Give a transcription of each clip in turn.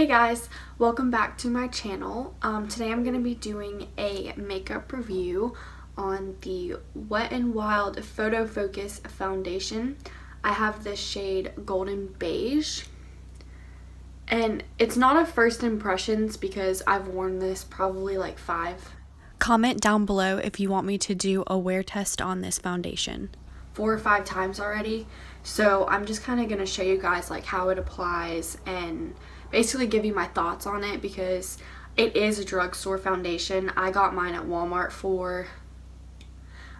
Hey guys, welcome back to my channel. Today I'm going to be doing a makeup review on the Wet n Wild Photo Focus foundation. I have this shade Golden Beige, and it's not a first impressions because I've worn this probably like 5. Comment down below if you want me to do a wear test on this foundation. 4 or 5 times already, so I'm just kind of going to show you guys like how it applies and basically give you my thoughts on it because it is a drugstore foundation. I got mine at Walmart for,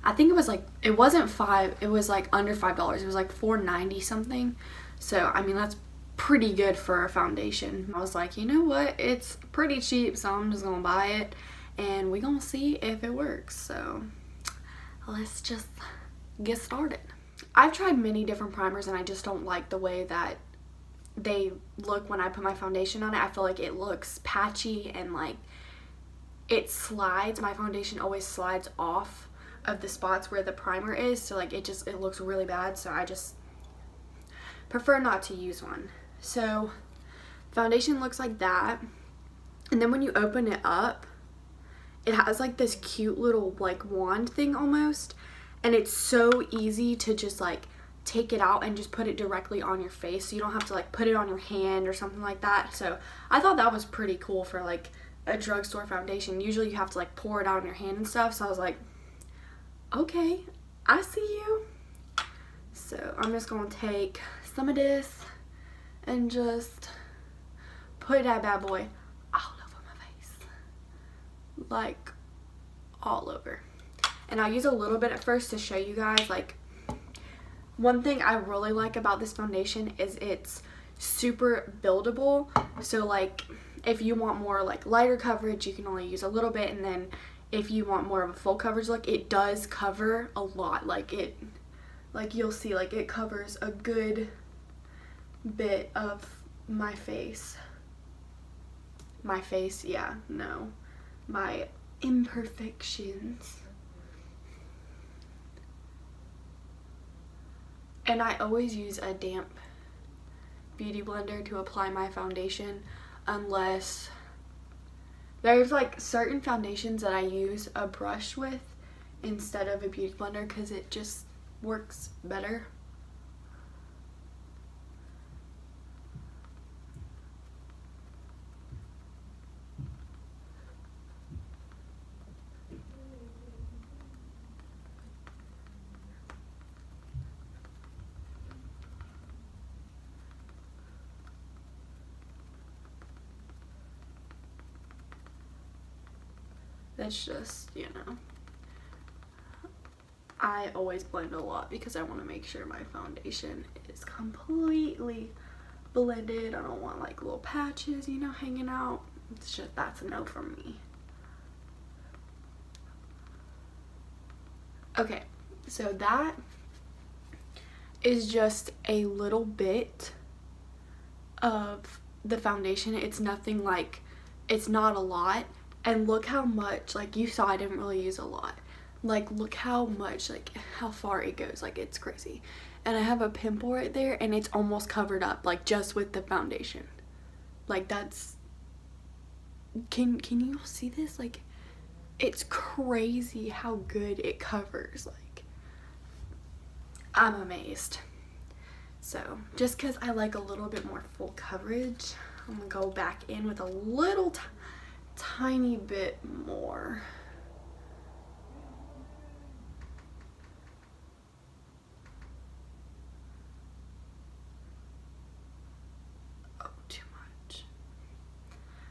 I think it was like, it wasn't $5, it was like under $5. It was like $4.90 something. So I mean that's pretty good for a foundation. I was like, you know what, it's pretty cheap, so I'm just gonna buy it and we're gonna see if it works. So let's just get started. I've tried many different primers and I just don't like the way that they look when I put my foundation on it. I feel like it looks patchy and like it slides. My foundation always slides off of the spots where the primer is, so like it looks really bad, so I just prefer not to use one. So foundation looks like that, and then when you open it up it has like this cute little like wand thing almost, and it's so easy to just like take it out and just put it directly on your face, so you don't have to like put it on your hand or something like that. So I thought that was pretty cool for like a drugstore foundation. Usually you have to like pour it out on your hand and stuff, so I was like, okay, I see you. So I'm just gonna take some of this and just put that bad boy all over my face, like all over. And I'll use a little bit at first to show you guys. Like, one thing I really like about this foundation is it's super buildable. So like if you want more like lighter coverage, you can only use a little bit, and then if you want more of a full coverage look, it does cover a lot. Like you'll see, like it covers a good bit of my face. Yeah, no, my imperfections. And I always use a damp beauty blender to apply my foundation, unless there's like certain foundations that I use a brush with instead of a beauty blender because it just works better. That's just, you know, I always blend a lot because I want to make sure my foundation is completely blended. I don't want like little patches, you know, hanging out. It's just, that's a no from me. Okay, so that is just a little bit of the foundation. It's nothing like, it's not a lot. And look how much, like you saw I didn't really use a lot. Like look how much, like how far it goes, like it's crazy. And I have a pimple right there and it's almost covered up, like just with the foundation. Like that's, can you see this? Like it's crazy how good it covers. Like I'm amazed. So just because I like a little bit more full coverage, I'm gonna go back in with a little tiny bit more. Oh, too much.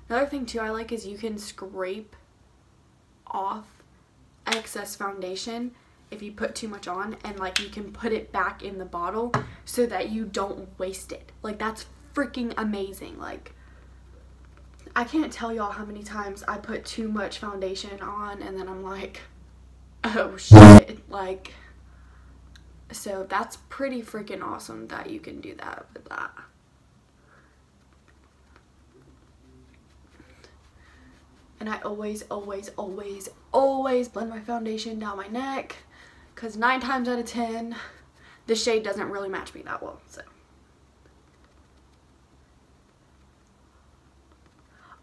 Another thing too I like is you can scrape off excess foundation if you put too much on, and like you can put it back in the bottle so that you don't waste it. Like that's freaking amazing. Like I can't tell y'all how many times I put too much foundation on and then I'm like, oh shit, like, so that's pretty freaking awesome that you can do that with that. And I always blend my foundation down my neck because 9 times out of 10 the shade doesn't really match me that well, so.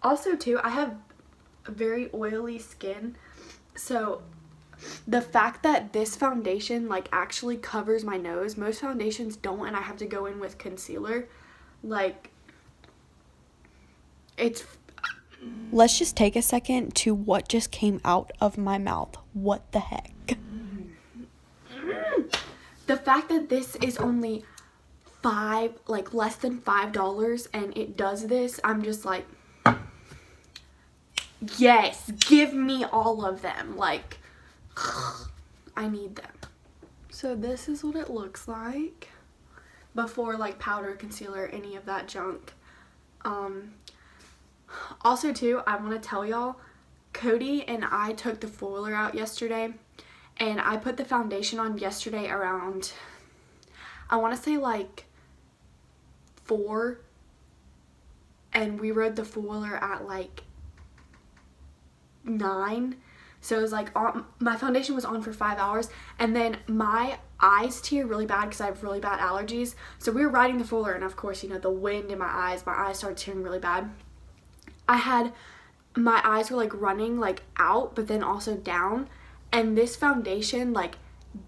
Also too, I have very oily skin, so the fact that this foundation like actually covers my nose, most foundations don't, and I have to go in with concealer, like, it's... Let's just take a second to what just came out of my mouth. What the heck? The fact that this is only less than $5 and it does this, I'm just like, yes, give me all of them. Like, I need them. So this is what it looks like before like powder, concealer, any of that junk. Also too, I want to tell y'all, Cody and I took the foiler out yesterday, and I put the foundation on yesterday around, I want to say like 4, and we rode the foiler at like 9. So it was like, my foundation was on for 5 hours, and then my eyes tear really bad because I have really bad allergies. So we were riding the foiler, and of course, you know, the wind in my eyes started tearing really bad. My eyes were like running like out, but then also down, and this foundation like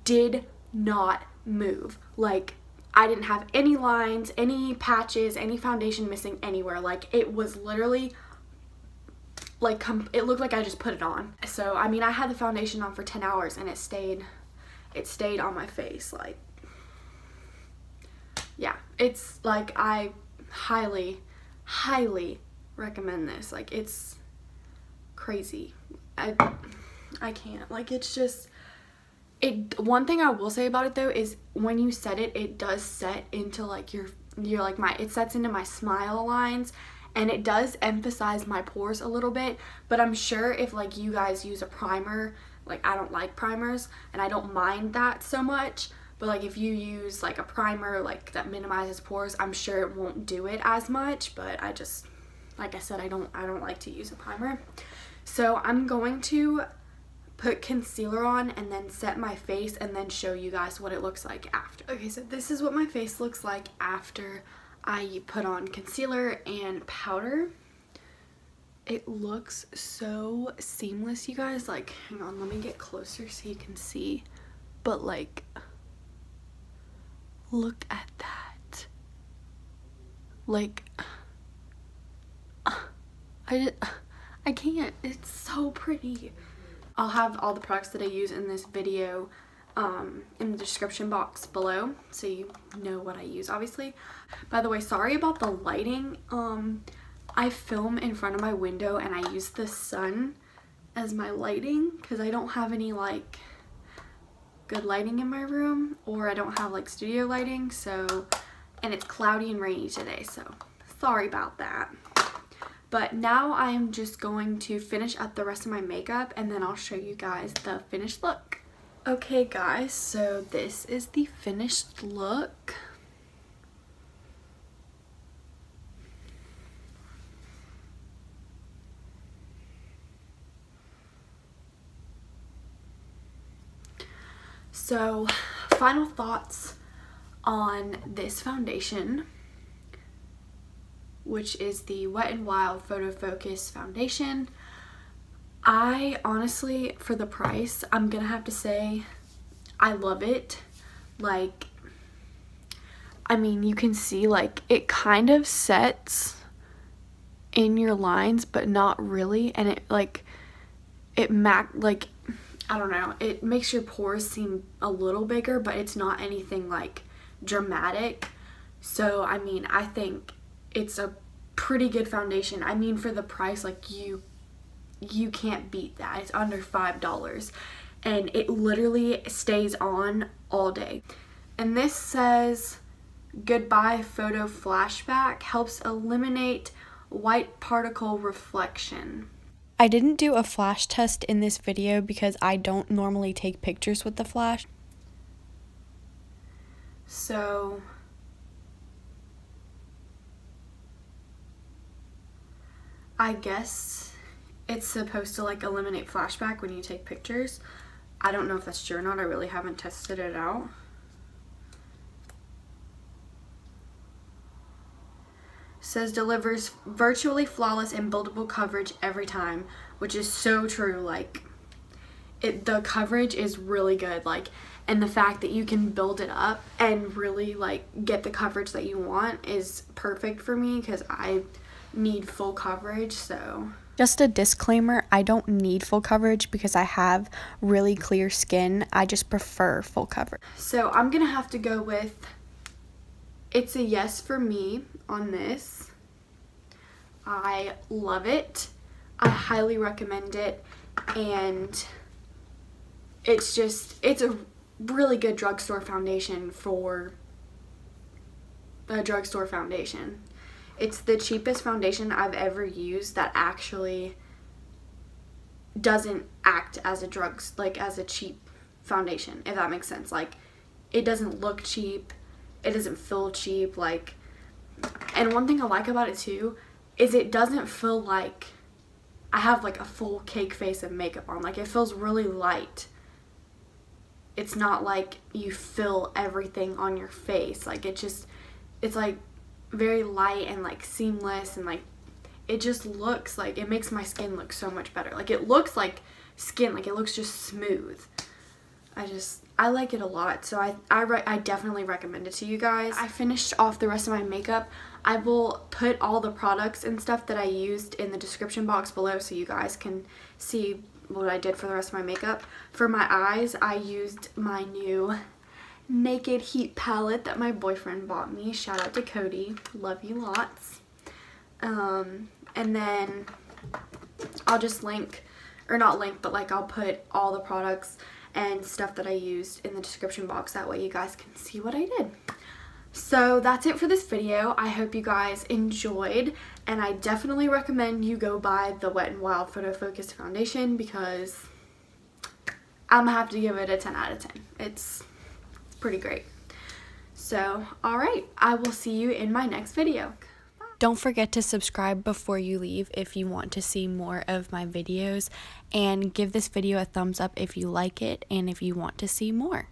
did not move. Like, I didn't have any lines, any patches, any foundation missing anywhere. Like, it was literally like, it looked like I just put it on. So I mean, I had the foundation on for 10 hours and it stayed on my face. Like, yeah, it's like, I highly recommend this. Like, it's crazy. I can't, like, it's just, one thing I will say about it though is when you set it, it does set into like your like it sets into my smile lines, and it does emphasize my pores a little bit. But I'm sure if like you guys use a primer, like, I don't like primers and I don't mind that so much, but like if you use like a primer like that minimizes pores, I'm sure it won't do it as much. But I just, like I said, I don't like to use a primer. So I'm going to put concealer on and then set my face and then show you guys what it looks like after. Okay, so this is what my face looks like after I put on concealer and powder. It looks so seamless, you guys. Like, hang on, let me get closer so you can see. But like, look at that. Like, I can't. It's so pretty. I'll have all the products that I use in this video in the description box below, so you know what I use, obviously. By the way, sorry about the lighting. I film in front of my window and I use the sun as my lighting because I don't have any like good lighting in my room, or I don't have like studio lighting, so, and it's cloudy and rainy today, so sorry about that. But now I am just going to finish up the rest of my makeup and then I'll show you guys the finished look. Okay guys, so this is the finished look. So, final thoughts on this foundation, which is the Wet n Wild Photo Focus foundation. I honestly, for the price, I'm gonna have to say I love it. Like, I mean, you can see like it kind of sets in your lines, but not really, and it like I don't know, it makes your pores seem a little bigger, but it's not anything like dramatic. So I mean, I think it's a pretty good foundation. I mean, for the price, like, you can't beat that. It's under $5 and it literally stays on all day. And this says, goodbye photo flashback, helps eliminate white particle reflection. I didn't do a flash test in this video because I don't normally take pictures with the flash. So I guess it's supposed to like eliminate flashback when you take pictures. I don't know if that's true or not. I really haven't tested it out. says delivers virtually flawless and buildable coverage every time, which is so true. Like, the coverage is really good, like, and the fact that you can build it up and really like get the coverage that you want is perfect for me because I need full coverage. So just a disclaimer, I don't need full coverage because I have really clear skin. I just prefer full coverage. So I'm gonna have to go with, it's a yes for me on this. I love it. I highly recommend it, and it's a really good drugstore foundation for a drugstore foundation. It's the cheapest foundation I've ever used that actually doesn't act as a cheap foundation, if that makes sense. Like, it doesn't look cheap, it doesn't feel cheap, like, and one thing I like about it too is it doesn't feel like I have like a full cake face of makeup on. Like, it feels really light. It's not like you feel everything on your face. Like, it's like very light and like seamless, and like it just looks like, it makes my skin look so much better. Like, it looks like skin, like it looks just smooth. I like it a lot, so I definitely recommend it to you guys. I finished off the rest of my makeup. I will put all the products and stuff that I used in the description box below so you guys can see what I did for the rest of my makeup. For my eyes, I used my new Naked Heat palette that my boyfriend bought me. Shout out to Cody. Love you lots. And then I'll just link, or not link, but like I'll put all the products and stuff that I used in the description box. That way you guys can see what I did. So that's it for this video. I hope you guys enjoyed, and I definitely recommend you go buy the Wet n Wild Photo Focus Foundation because I'm gonna have to give it a 10 out of 10. It's pretty great. So, alright, I will see you in my next video. Don't forget to subscribe before you leave if you want to see more of my videos, and give this video a thumbs up if you like it and if you want to see more.